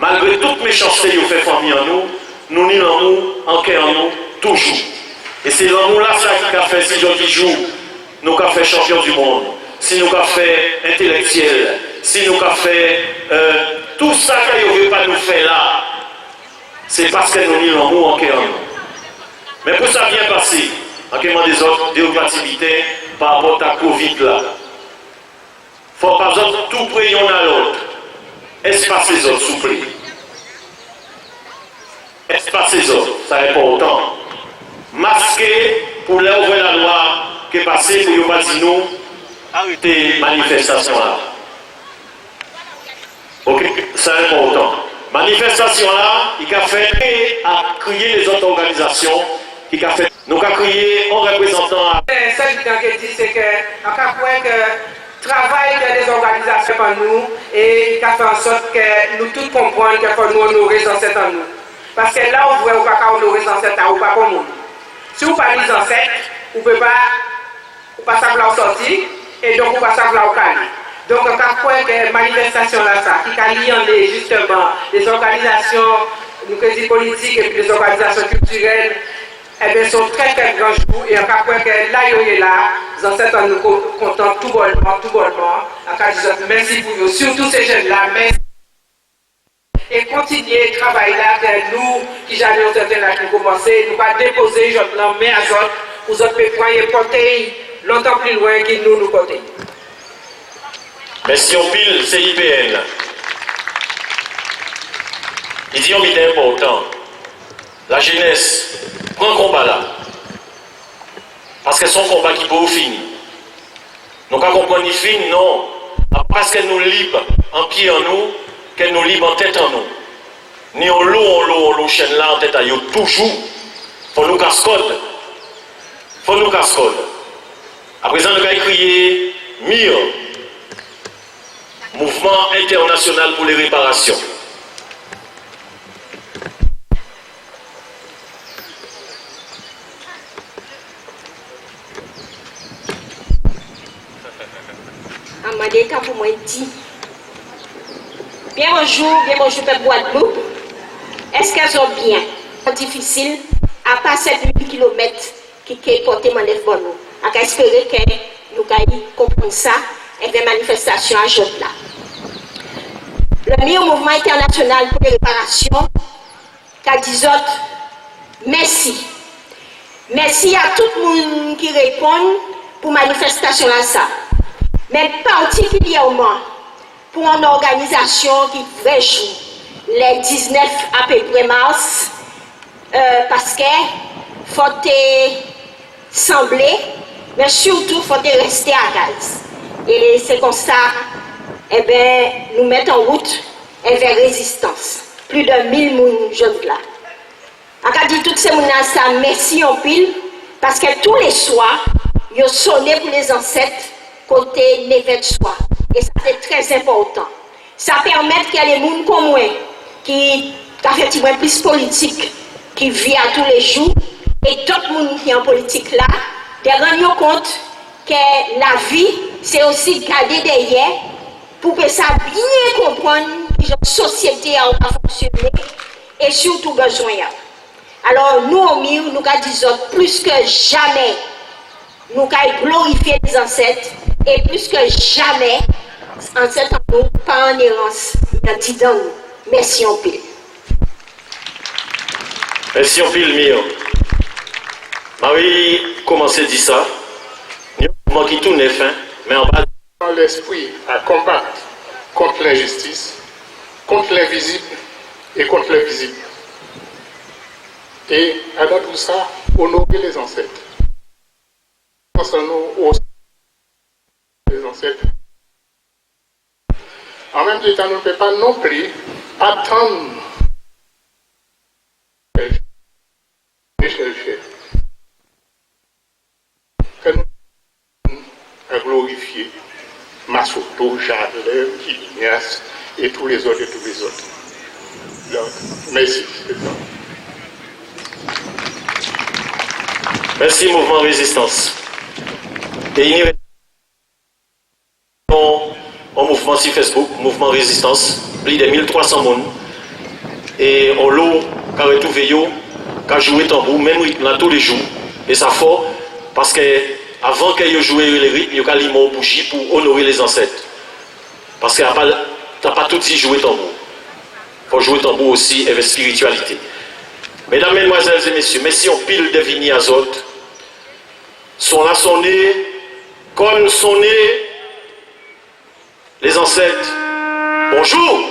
Malgré toute méchanceté que fait famille en nous, nous ni l'amour, en cœur en nous, toujours. Et c'est l'amour là ça qui a fait si je jour, nous avons fait champion du monde, si nous avons fait intellectuel, si nous avons fait tout ça que vous ne pas nous faire là, c'est parce que nous ni l'amour en cœur en nous. Mais pour ça bien passer, en quelque des autres dérogativité par rapport à Covid là. Il ne faut pas tout prier l'un à l'autre. Espace les autres, s'il vous plaît. Espace les autres, ça n'est pas autant. Masquer pour leur ouvrir la loi qui est passée pour ne pas dire nous arrêter manifestation là. Ok, ça n'est pas autant. Manifestation là, il a fait à crier les autres organisations. Il a fait. Nous avons crié en représentant. Ce qui dit, c'est qu'on a que travail des organisations pour nous et il a fait en sorte que nous tous comprenions qu'il faut nous honorer dans cette en nous. Parce que là, on voit qu'on ne peut pas honorer dans cette en ou pas comme nous. Si vous parlez dans cette, vous ne pouvez pas savoir sortir et donc vous ne pouvez pas savoir caler. Donc, on a fait que manifestation là, ça, qui a lié justement les organisations nous politiques et puis les organisations culturelles. Eh bien, sont très très grands jours et on a que là, il est là, dans cette année, nous comptons tout bonnement. Merci pour vous, surtout ces jeunes-là, merci. Et continuer le travail là, que nous, qui jamais au certain âge, nous commencer, nous pas déposer, je l'en mets à autres, vous autres pouvez porter longtemps plus loin que nous porter. Merci, on pile, c'est IPN. Il dit, on est important. La jeunesse prend un combat là. Parce que son combat qui peut finir. Nous ne comprenons pas ni fin, non. Parce qu'elle nous libre en pied en nous, qu'elle nous libre en tête en nous. Ni en l'eau, chaîne là en tête à nous. Toujours. Faut nous cascode. À présent, nous allons crier MIR. Mouvement international pour les réparations. Amadeka pour moi dit bien bonjour peuple Guadeloupe. Est-ce qu'elles sont bien? Difficile à part 7000 km qui est porté manèvre pour nous. À espérer que nous allons comprendre ça et faire manifestation à jour là. Le meilleur mouvement international pour les réparations, qu'a dit autres, merci. Merci à tout le monde qui répond pour manifestation là ça. Mais particulièrement pour une organisation qui va jouer les 19 à peu près mars, parce que faut sembler, mais surtout faut rester à gaz. Et c'est comme ça, eh bien, nous mettons en route vers résistance. Plus de 1000 personnes jeunes là. On a dit toutes ces personnes ça, merci en pile, parce que tous les soirs, ils ont sonné pour les ancêtres côté l'évêque soir. Et ça c'est très important. Ça permet qu'il y ait des gens comme moi qui ont plus politique, qui vivent à tous les jours, et d'autres gens qui sont en politique là, de rendre compte que la vie, c'est aussi garder derrière pour que ça bien comprendre que la société a fonctionné et surtout besoin. Alors nous, au milieu, nous disons plus que jamais, nous avons glorifié les ancêtres et plus que jamais, ancêtres en nous, pas en errance, dans nous. Merci en pile. Merci en pile, Mio. Marie, commencez à dire ça. Nous qui tourne fin, mais en bas. Dans l'esprit à combattre contre l'injustice, contre l'invisible et contre l'invisible. Et à dans tout ça, honorer les ancêtres. Pensons-nous aux ancêtres. En même temps, on ne peut pas non plus attendre que nous à glorifier Massoto, Jadler, Ignace et tous les autres. Donc, merci. Merci, Mouvement Résistance. Et un mouvement sur Facebook, Mouvement Résistance, plus de 1300 personnes et on l'eau, qui a retrouvé, qui a joué tambour, même rythme là tous les jours. Et ça fort, parce que avant qu'ils jouent les rythmes, ils ont allumé une bougie pour honorer les ancêtres. Parce que tu n'as pas tout dit jouer tambour. Il faut jouer tambour aussi avec spiritualité. Mesdames, Mesdemoiselles et Messieurs, mais si on pile des vignes azotes, sont là, sont nés, comme sont nés les ancêtres. Bonjour!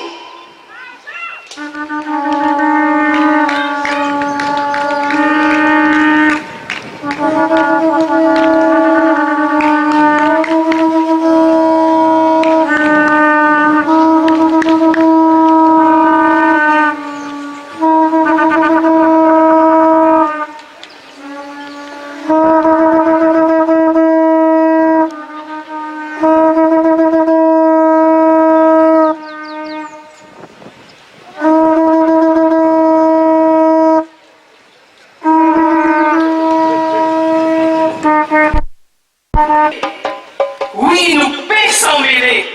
Oui, nous pensons mêler,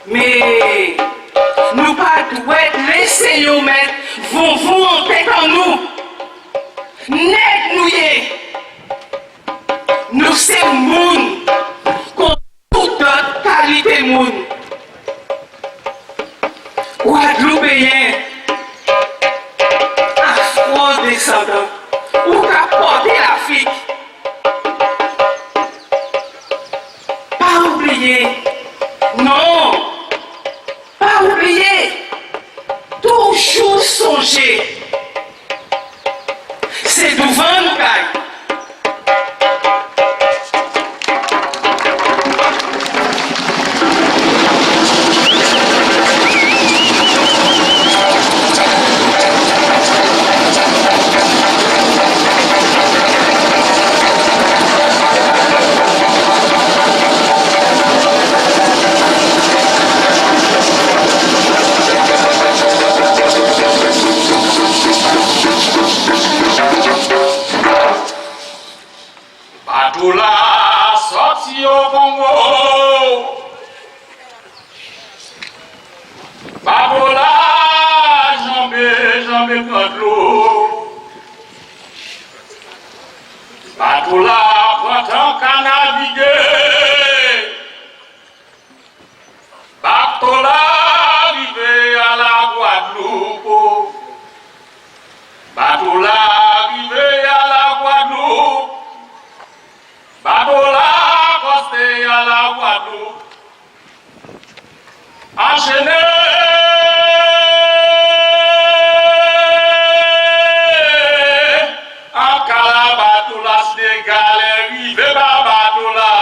mais nous pas doit laisser nous mettre vous en tête en nous. Net nous y nous c'est monde contre toute autre qualité monde. Guadeloupéen, afro-descendant, ou qu'a porté l'Afrique. Pas oublier, non, pas oublier, toujours songer. C'est devant nous, gars. Batoula sorti au Congo. Batoula jambé contre l'eau. Batoula pourtant qu'à naviguer. Batoula arrivé à la Guadeloupe. Batoula arrivé à la Guadeloupe. Batoula costé à la Guadeloupe, enchaîné en Calabatoula, c'est des galeries, Batoula.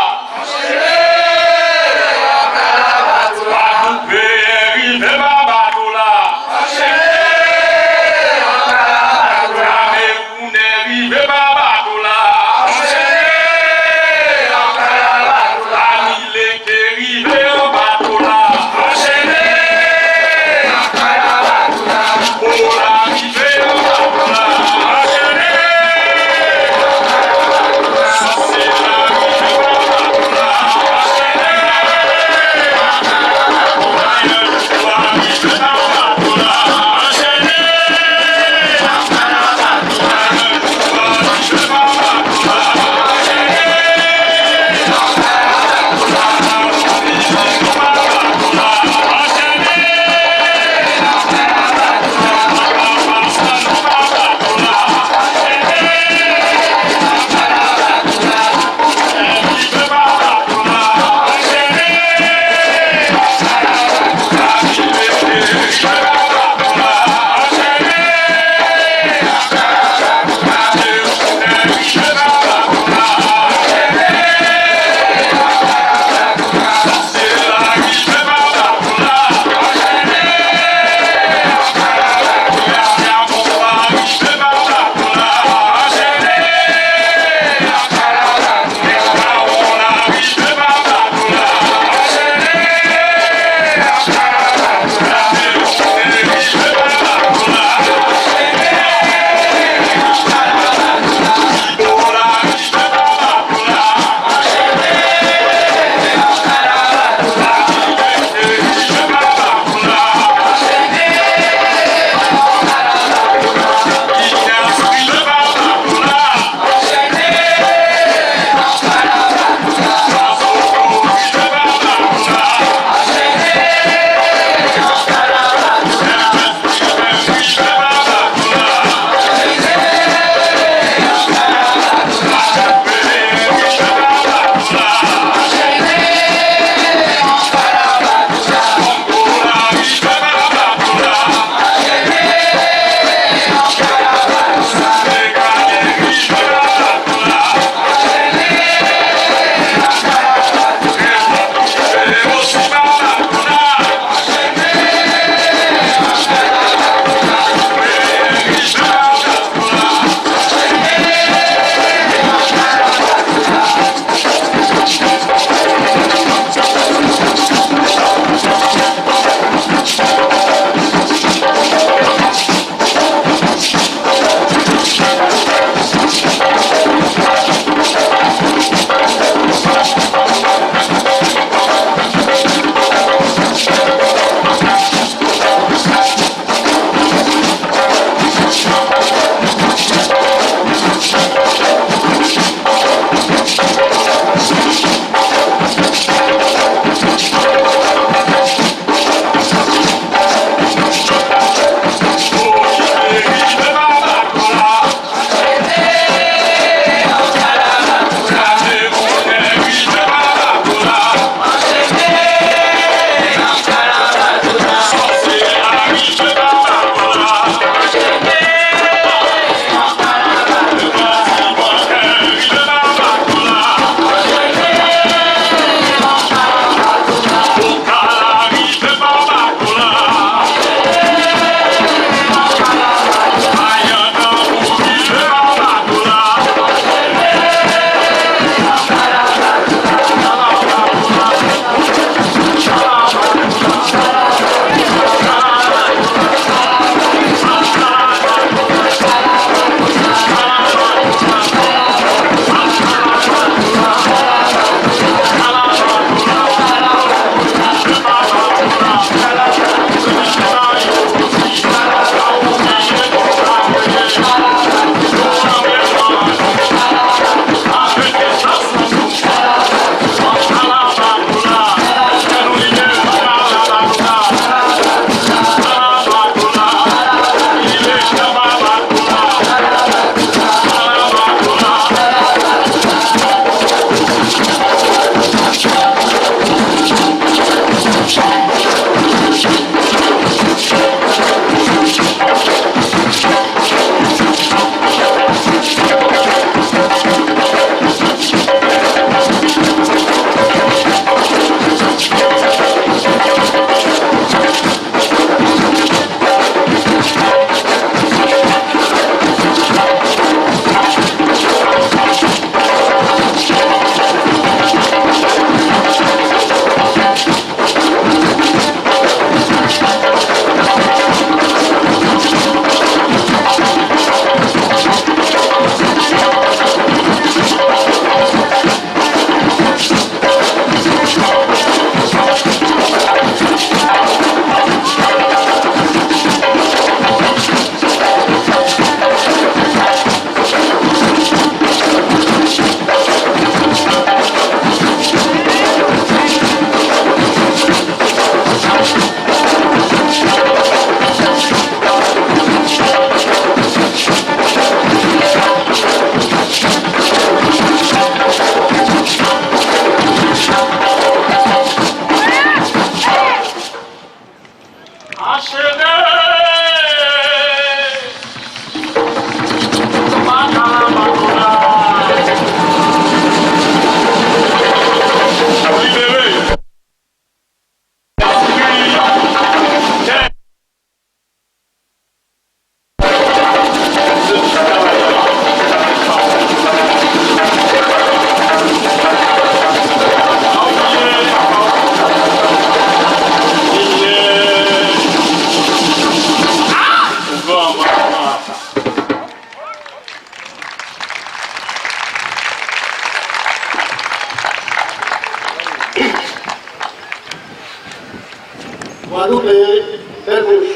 Guadeloupe est belle bouche.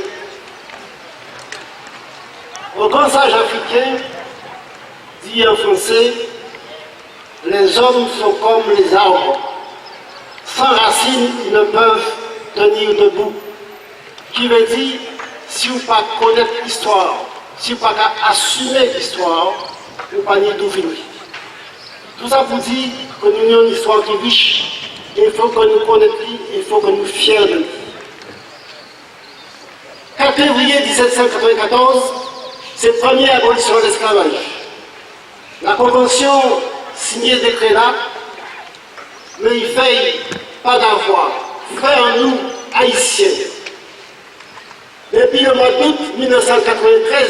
Au grand sage africain, dit en français, les hommes sont comme les arbres. Sans racines, ils ne peuvent tenir debout. Qui veut dire, si vous ne pas connaître l'histoire, si vous ne pas assumer l'histoire, vous ne pas ni d'où venir. Tout ça pour dire que nous avons une histoire qui est riche. Il faut que nous connaissions, il faut que nous soyons fiers de lui. 4 février 1794, c'est la première abolition de l'esclavage. La convention signée décret là, mais il fait pas d'avoir. Frères nous, haïtiens. Depuis le mois d'août 1993,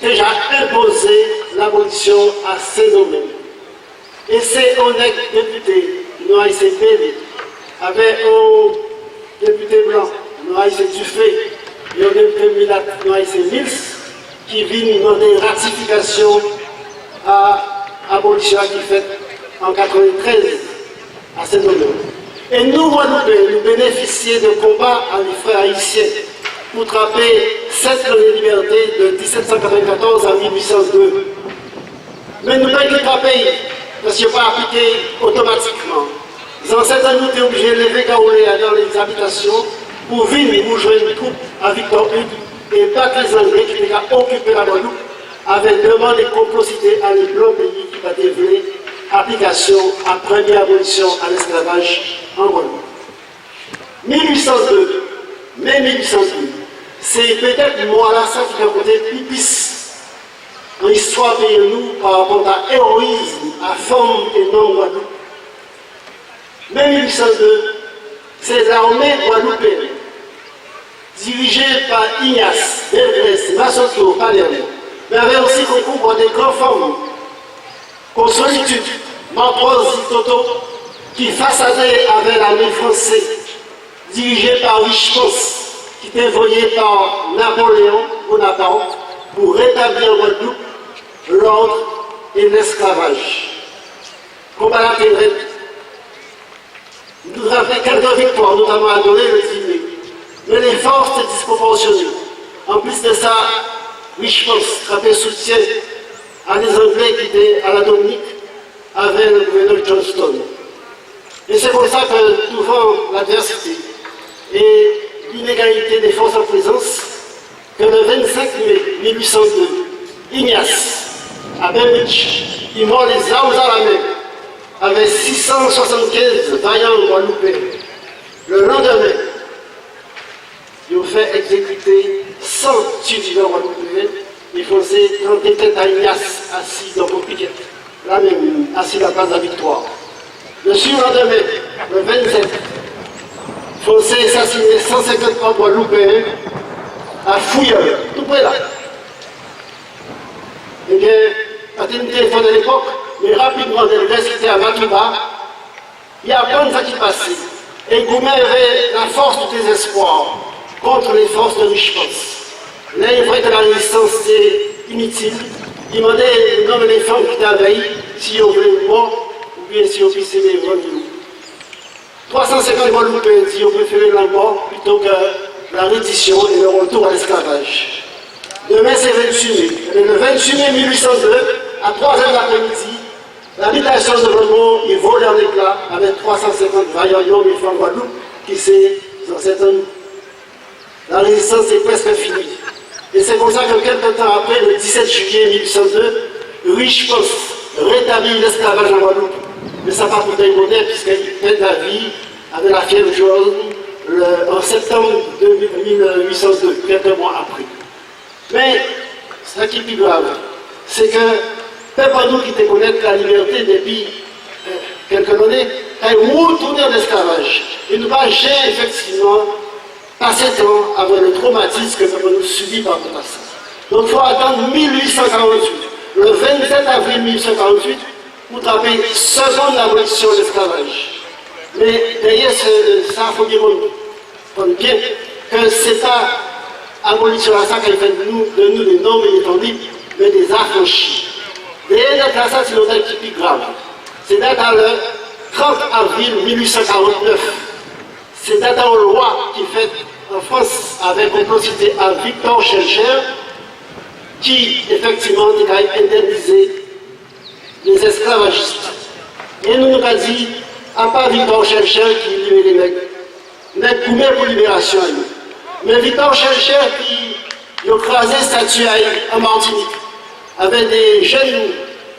déjà imposé l'abolition à ces domaines. Et ces honnêtes députés, nous AICP, avec un député blanc, nous AIC Dufay, et un député mulâtre, nous AIC Mills, qui viennent demander ratification à l'abolition qui est faite en 1993 à ces domaines. Et nous, Guadeloupéens, nous bénéficions de combats à les frères haïtiens pour trapper 7 ans de liberté de 1794 à 1802. Mais nous n'avons pas trapper parce qu'il n'est pas appliqué automatiquement. Les ancêtres nous étaient obligés de lever Gaoulé dans les habitations pour venir pour jouer une troupe à Victor Hugo et battre les Anglais qui étaient occupés la Guadeloupe avec demande de complocité à les blancs pays qui va développer application à première abolition à l'esclavage en Guadeloupe. 1802, mai 1802, c'est peut-être moi là ça qui a côté pipis dans l'histoire de nous par rapport à héroïsme, à forme et non Guadeloupe. Mai 1802, c'est l'armée guadeloupéenne, dirigée par Ignace, Delgrès, Massoto, Palerme, mais avait aussi concours des grandes formes, comme Solitude, Mampros, Toto, qui façadait avec l'armée française, dirigée par Richepos, qui était envoyé par Napoléon Bonaparte pour rétablir en Guadeloupe l'ordre et l'esclavage. Combat la Ténèbre. Nous avons fait quelques victoires, notamment à Doré le Timé. Mais les forces étaient disproportionnées. En plus de ça, Richepos avait soutien à les Anglais qui étaient à la Dominique avec le gouverneur Johnston. Et c'est pour ça que, devant l'adversité et l'inégalité des forces en présence, que le 25 mai 1802, Ignace, à Benwich, il mord les armes à la main, avec 675 vaillants guadeloupéens. Le lendemain, ils ont fait exécuter 100 survivants guadeloupéens. Ils faisaient 30 têtes à Ignace, assis dans le piquet, là même, assis à la place de la victoire. Le surlendemain, le 27, ils faisaient assassiner 153 guadeloupéens à Fouilleux, tout près là. Eh bien, pas de téléphone à l'époque, mais rapidement, les restes étaient à Matouba. Il y a plein de ça qui passait. Et Goumet avait la force du désespoir contre les forces de Richepos. Là, il voyait que la résistance était inutile. Il demandait le nom des femmes qui étaient envahies, si on voulait mort, ou bien si on puisse les vendre. 350 Guadeloupéens dit on préférait la mort plutôt que la reddition et le retour à l'esclavage. Demain, c'est 28 mai. Et le 28 mai 1802, à 3h de l'après-midi, l'habitation de Beaumont est volée en éclats avec 350 vaillants hommes et femmes Guadeloupe qui s'est dans cette année. La résistance est presque finie. Et c'est pour ça que quelques temps après, le 17 juillet 1802, Richepos rétablit l'esclavage en Guadeloupe. Mais ça n'a pas coûté une monnaie puisqu'il perd la vie avec la fièvre jaune en septembre 1802, quelques mois après. Mais ce qui est plus grave, c'est que peuple nous qui te connaître la liberté depuis quelques années, a retourné en esclavage. Il ne va jamais effectivement passer temps avant le traumatisme que peuple nous subit par le passé. Donc il faut attendre 1848, le 27 avril 1848, pour taper seconde abolition de l'esclavage. Mais derrière ça, il faut bien que ce n'est pas abolition à ça qui fait de nous des non-militants libres, mais des affranchis. Derrière ça, c'est l'autre qui est plus grave. C'est dans le 30 avril 1849. C'est dans la loi qui fait en France avec complicité à Victor Schœlcher, qui effectivement a indemnisé les esclavagistes. Et nous nous avons dit, à part Victor Schœlcher qui libère les nègres, nègres pour libération. Mais Victor Schœlcher qui a crasé statue en Martinique avec des jeunes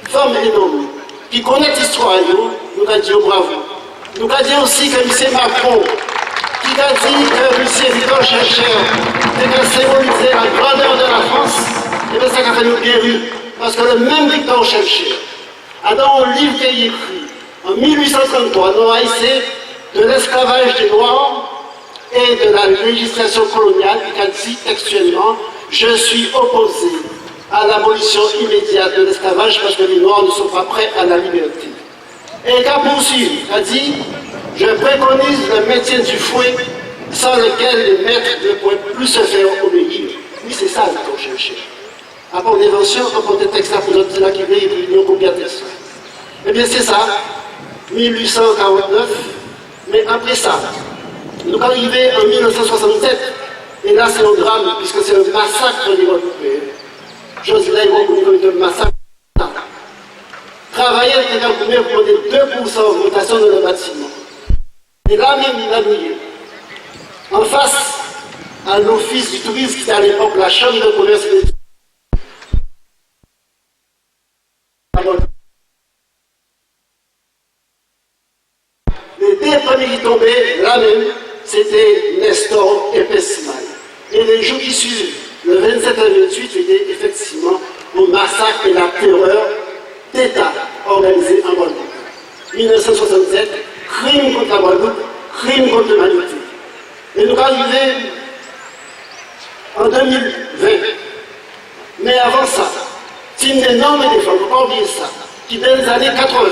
femmes énormes qui connaissent l'histoire, nous avons dit bravo. Nous avons dit aussi que M. Macron, qui a dit que M. Victor Schœlcher a symbolisé la grandeur de la France, et bien ça a fait nous guérir. Parce que le même Victor Schœlcher, dans un livre qu'il a écrit en 1833, nous avons essayé de l'esclavage des Noirs et de la législation coloniale, qui a dit textuellement, je suis opposé à l'abolition immédiate de l'esclavage parce que les Noirs ne sont pas prêts à la liberté. Et il a poursuivi, il a dit, je préconise le maintien du fouet sans lequel les maîtres ne pourraient plus se faire obéir. Oui, c'est ça qu'on cherchait. Après une invention, on peut être texte pour notre qui veut, et puis nous combien de textes. Eh bien, c'est ça, 1849, mais après ça, nous sommes arrivés en 1967, et là c'est un drame, puisque c'est un massacre des Guadeloupéens. J'ose là, au niveau de massacre. Travailler avec les Guadeloupéens pour donner 2% d'augmentation de le bâtiment. Et là même, il a mis, en face à l'office du tourisme, qui était à l'époque la chambre de commerce et des les deux premiers qui tombaient, là même, c'était Nestor et Pessimal. Et les jours qui suivent, le 27 et 28, c'était effectivement le massacre et la terreur d'État organisé en Guadeloupe. 1967, crime contre la Guadeloupe, crime contre l'humanité. Et nous arrivons en 2020. Mais avant ça, c'est une énorme défense, il ne faut pas oublier ça, qui dès les années 80,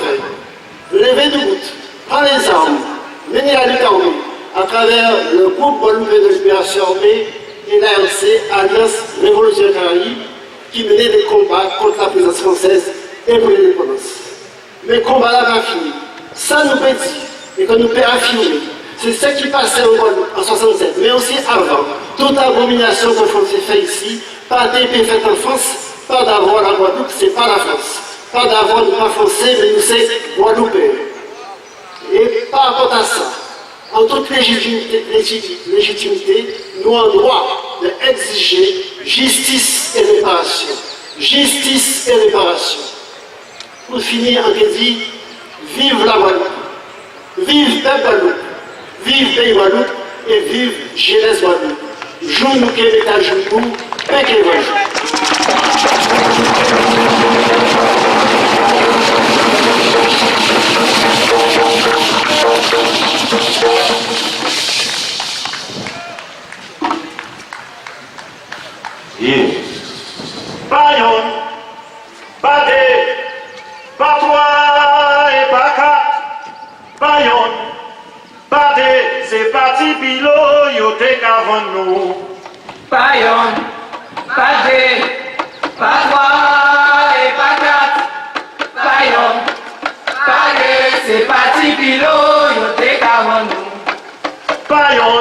lever de route, prendre les armes, mener la lutte armée à travers le groupe Guadeloupéen de libération armée et l'ARC, Alliance Révolutionnaire Caraïbe, qui menait des combats contre la présence française et pour l'indépendance. Mais le combat là va finir. Ça nous peut dire, et que nous peut affirmer, c'est ce qui passait en Guadeloupe en 1967, mais aussi avant. Toute abomination que France fait ici, pas d'épée faite en France, pas d'avoir la Guadeloupe, c'est pas la France. Pas d'avoir nous pas français, mais nous c'est Guadeloupéens. Et par rapport à ça, en toute légitimité, nous avons le droit d'exiger justice et réparation. Justice et réparation. Pour finir, on dit, vive la Guadeloupe, vive la Guadeloupe, vive Pays Guadeloupe et vive Jeunesse Guadeloupe. Joue nous qui est l'État joue nous, et qui est Guadeloupe. Payon, pas deux, pas trois et pas quatre. Payon, pas deux, c'est parti pilote, yo t'es qu'avant nous. Payon, pas deux, pas trois et pas quatre. Payon, pas deux, c'est parti pilote, yo t'es qu'avant nous. Payon,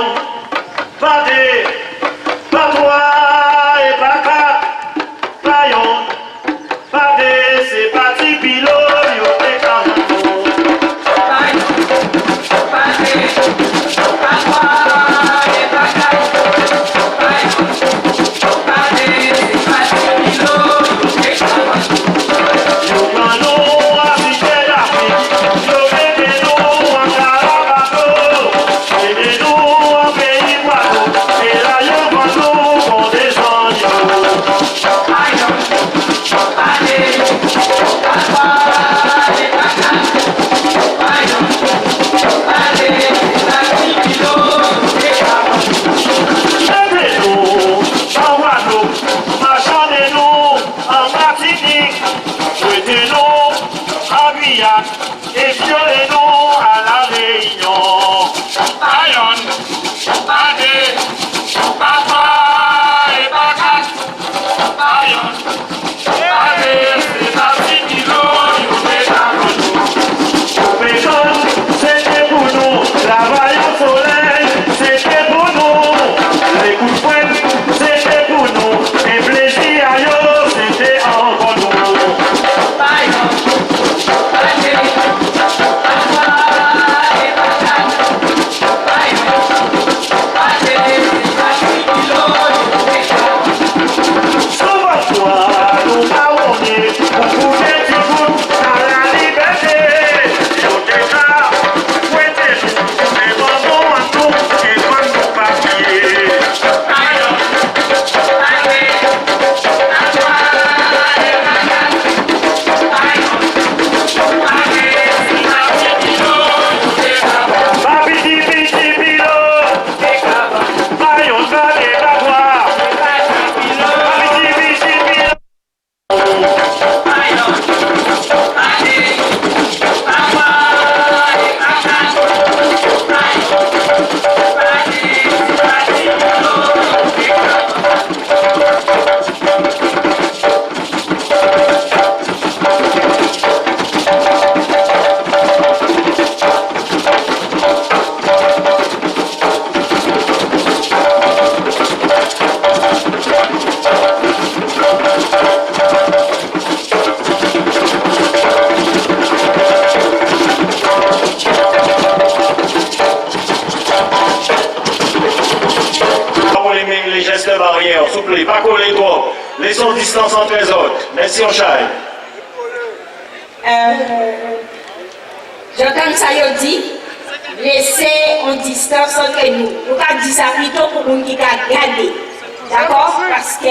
pas deux, pas trois et pas quatre. Payon, pas deux, c'est parti pilote, yo t'es qu'avant nous. Payon, pas deux, pas trois et pas quatre. Payon, pas deux, c'est parti pilote, yo t'es qu'avant nous. Yo mano a piqué l'Afrique, yo mettez-nous en carabato, mettez-nous en les gestes barrières, s'il vous plaît, pas coller trop. Laissons distance entre les autres. Merci, on chai. J'entends ça, il dit, laissez en distance entre nous. Nous avons dit ça plutôt pour nous qui garder. D'accord? Parce que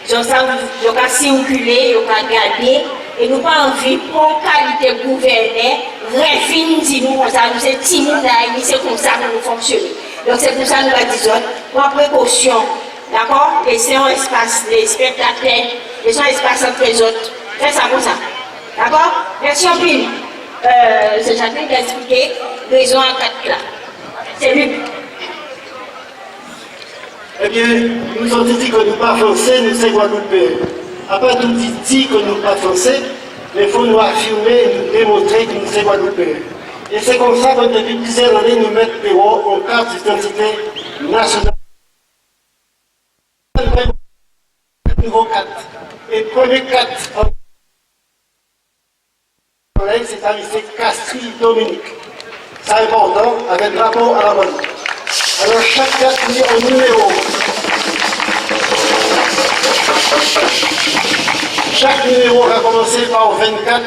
je vais circuler, je vais garder. Et nous n'avons pas envie, pour qualité gouverner, refine, dis-nous, comme ça, nous sommes timides, c'est comme ça que nous fonctionnons. Donc c'est pour ça que nous avons dit, pour précaution, d'accord? Laissez un espace, les spectateurs, laissez un espace entre les autres. Faites ça comme ça. D'accord? Merci en pile. C'est Jacqueline qui a expliqué, raison à 4 là. C'est lui. Eh bien, nous avons dit que nous ne sommes pas français, nous sommes guadeloupéens. Après tout dit que nous ne sommes pas français, mais il faut nous affirmer, nous démontrer que nous sommes guadeloupéens. Et c'est comme ça que depuis plusieurs années, nous mettons Pérou en carte d'identité nationale. Numéro 4. Et premier 4, c'est un lycée Castries-Dominique. C'est important, avec rapport à la monnaie. Alors chaque carte est en numéro. Chaque numéro va commencer par 24.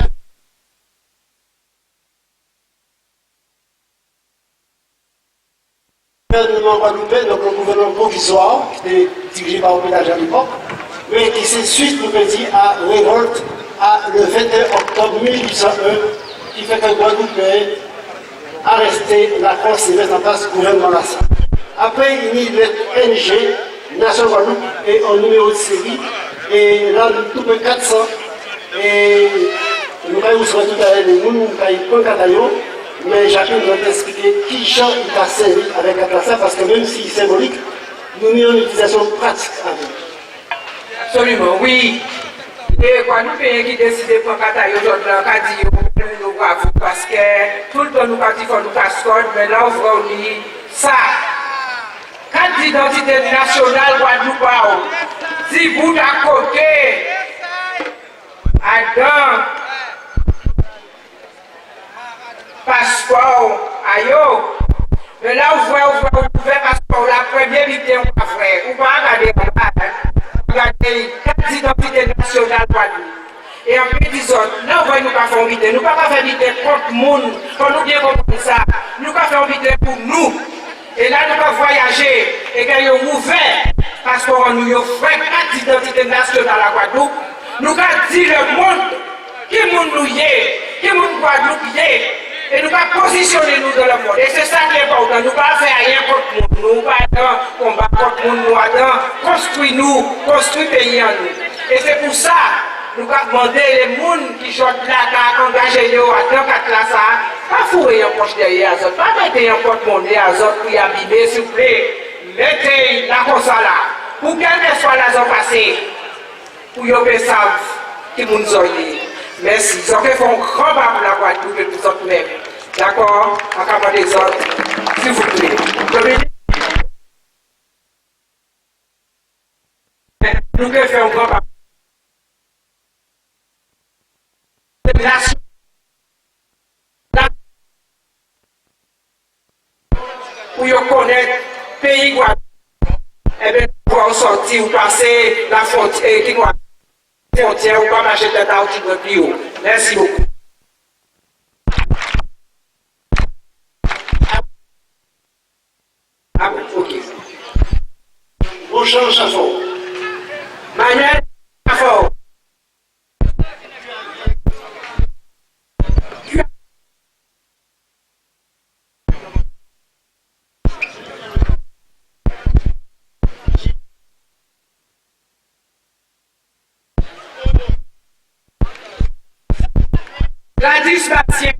Le gouvernement guadeloupéen, donc le gouvernement provisoire, qui était dirigé par le pétage à l'époque, mais qui s'est suite, nous dit, à révolte le 21 octobre 1801, qui fait que le Guadeloupéen a resté la France et met en place le gouvernement Lassa. Après, il y a le NG, Nation Guadeloupe, et en numéro de série, et là, nous tout 400, et nous allons tout à l'heure, nous allons pas mais Jacqueline doit expliquer qui chante il a servi avec la place, parce que même si c'est symbolique, nous avons une utilisation pratique avec. Absolument, oui. Et quand nous payons qui décide de prendre Katayo aujourd'hui, on a dit nous bravo parce que tout le temps nous avons dit qu'on nous casse-code, mais là on voit ça. Carte d'identité nationale Guadeloupe, si vous d'à côté, Adam, passeport, aïe, mais là on voit passeport, la première vidéo on va faire, on va regarder regardez carte d'identité nationale Guadeloupe. Et en petit autres, là, nous ne pouvons pas faire vidéo. Nous ne pouvons pas faire vidéo contre le monde. Pour nous bien comprendre ça. Nous pouvons faire vidéo pour nous. Et là, nous pouvons voyager. Et quand nous avons ouvert, parce qu'on nous a fait carte d'identité nationale à Guadeloupe, nous avons dit le monde, qui monde nous y est, qui monde Guadeloupe y est. Et nous pouvons positionner nous dans le monde. Et c'est ça qui est important. Nous ne pouvons pas faire rien contre le monde. Nous ne pouvons pas combat contre le monde. Nous allons construire nous, construire le pays en nous. Et c'est pour ça nous avons demandé les gens qui sont là, qui ont engagé nous à tant qu'à là, pas fourrer en poche derrière les autres, pas mettre en porte-monnaie les autres pour y abîmer, s'il vous plaît. Mettez la comme ça là. Pour quelle soit la zone passée, pour qu'ils savent qui nous ont dit. Merci. Ils ont fait un grand pas pour la Guadeloupe et pour les autres même. D'accord? En cas des autres, s'il vous plaît. Nous devons faire un grand pas. Pour connaître le pays Guadeloupe, et bien, pouvoir sortir ou passer la frontière qui doit frontière ou pas marcher tête à haute de plus haut. Merci beaucoup. Ah bon, ok. On change à fond. Manuel, à fond. Gladys Bastien.